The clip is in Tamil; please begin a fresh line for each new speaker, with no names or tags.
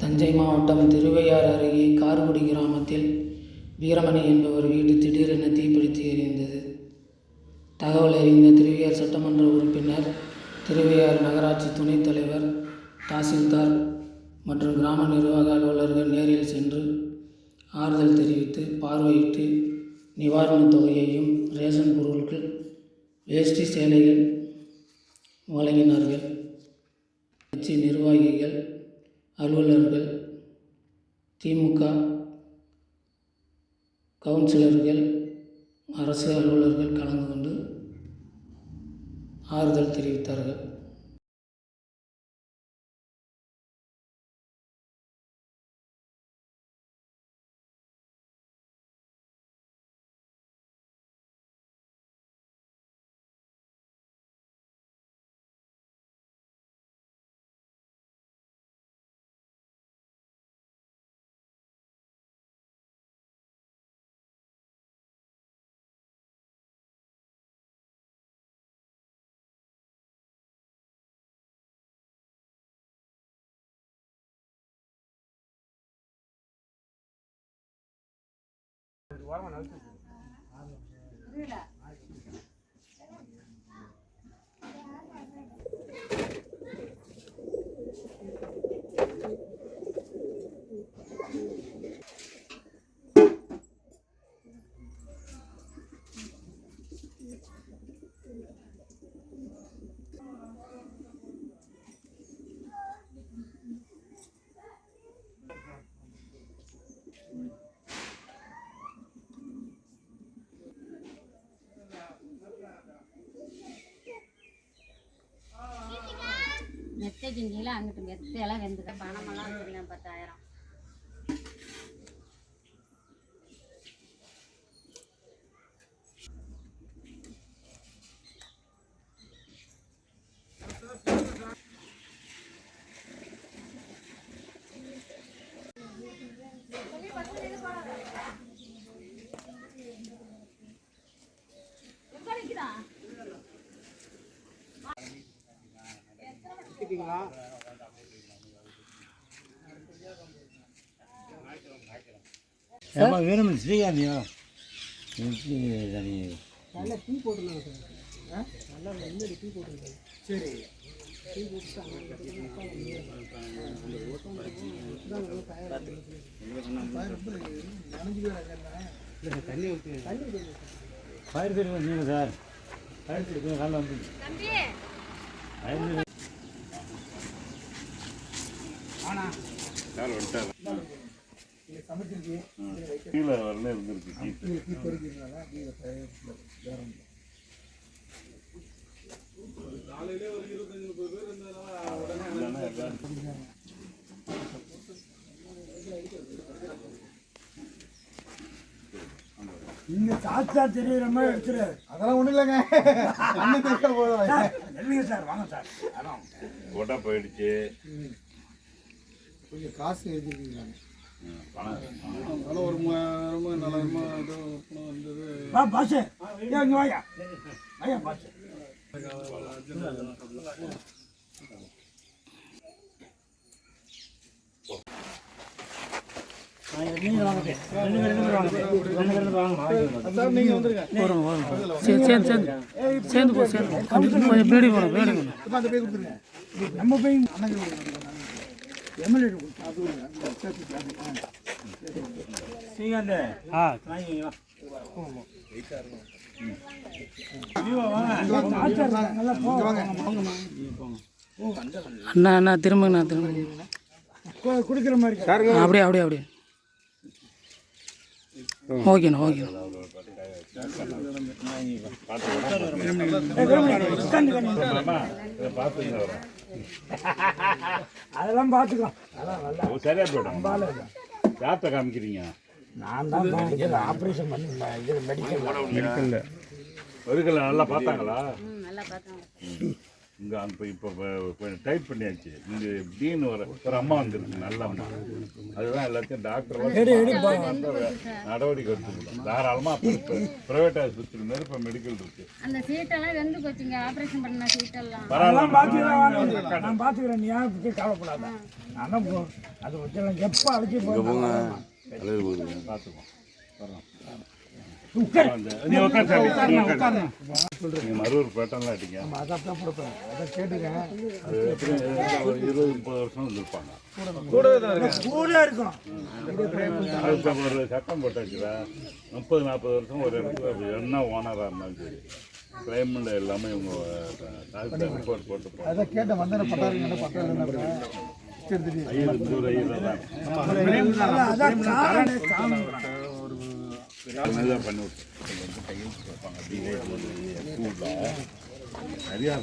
தஞ்சை மாவட்டம் திருவையாறு அருகே கார்குடி கிராமத்தில் வீரமணி என்பவர் வீடு திடீரென தீப்பிடித்து எரிந்தது. தகவல் அறிந்த திருவையாறு சட்டமன்ற உறுப்பினர், திருவையாறு நகராட்சி துணைத் தலைவர், தாசில்தார் மற்றும் கிராம நிர்வாக அலுவலர்கள் நேரில் சென்று ஆறுதல் தெரிவித்து பார்வையிட்டு நிவாரணத் தொகையையும் ரேஷன் பொருட்கள், வேஷ்டி சேலைகள் வழங்கினார்கள். கட்சி நிர்வாகிகள், அலுவலர்கள், திமுக கவுன்சிலர்கள், அரசு அலுவலர்கள் கலந்து கொண்டு ஆறுதல் தெரிவித்தார்கள்.
மெத்தை கிஞ்சியில் அங்கிட்டு மெத்தையெல்லாம் வெந்துக்க பணமெல்லாம் வச்சுருக்கேன் 10,000.
வேணும் ஸ்ரீகாந்தியா
நல்லா டீ போட்டுருந்தாங்க சார். நல்லா முன்னாடி டீ போட்டுருந்தாங்க. சரி டீ போட்டு தண்ணி ஊற்றி
ஃபயர் சர்வீஸ் வந்தீங்க சார். ஃபயர் சர்வீஸ் காலைல வந்து
கீழே வரல இருந்திருக்கு. காலையிலே ஒரு 25-30 பேர் இருந்தாலும்
இங்க சாத்தா தெரியுற மாதிரி எடுத்துரு. அதெல்லாம் ஒன்றும் இல்லைங்க. இல்லைங்க சார், வாங்க சார். அதான்
போட்டா போயிடுச்சு.
கொஞ்சம் காசு எழுதிருக்கீங்க.
அதனால ஒரு 3000 4000 ஏதோ வந்தது.
வா பாசு, இங்கே வாயா ஐயா பாசு. நம்ம போய் எம்எல்ஏ
அண்ணா அண்ணா திரும்பங்கண்ணா திரும்ப
கொடுக்குற மாதிரி
அப்படியே அப்படியே அப்படியே ஓகேண்ணா ஓகேண்ணா.
அதெல்லாம் பார்த்துக்கலாம்.
சரியா போயிடும். யார்கிட்ட காமிக்கிறீங்க?
நான் தான் ஆப்ரேஷன் பண்ணி மெடிக்கல்
இருக்குல்ல நல்லா பார்த்தாங்களா?
நல்லா பார்த்தாங்க.
இங்கே இப்போ டைப் பண்ணியாச்சு இங்கே டீன் ஒரு அம்மா வந்துருக்கு நல்ல அம்மா. அதுதான் எல்லாத்தையும் டாக்டர் நடவடிக்கை எடுத்துக்கணும் தாராளமாக. இப்போ ப்ரைவேட் ஆஸ்பத்திரி மாதிரி இப்போ மெடிக்கல் இருக்கு.
அந்த சீட்டெல்லாம் வெந்து போச்சுங்க, ஆப்ரேஷன் பண்ண சீட்டெல்லாம்.
நான் பார்த்துக்கிறேன், நீ யாருக்கு கவலைப்படாத. ஆனால் அது வச்செல்லாம் எப்போ அழைச்சி போங்க
பார்த்துக்கோம். மறுவர் பேட்டெல்லாம் அடிங்க.
அதான் கொடுப்பேன், அதை கேட்டுக்கேன்.
அது எப்படி 20-30 வருஷம் வந்துருப்பாங்க.
கூட இருக்கும்.
அதுக்கு ஒரு சட்டம் போட்டாச்சுடா, 30-40 வருஷம் ஒரு இடத்துல என்ன ஓனராக இருந்தாலும் சரி கிளைமெண்ட் எல்லாமே இவங்க ரிப்போர்ட் போட்டு
அதை கேட்டேன் வந்து பட்டாருங்க பட்டாரு
பண்ணி விட்டு கையில் நிறையா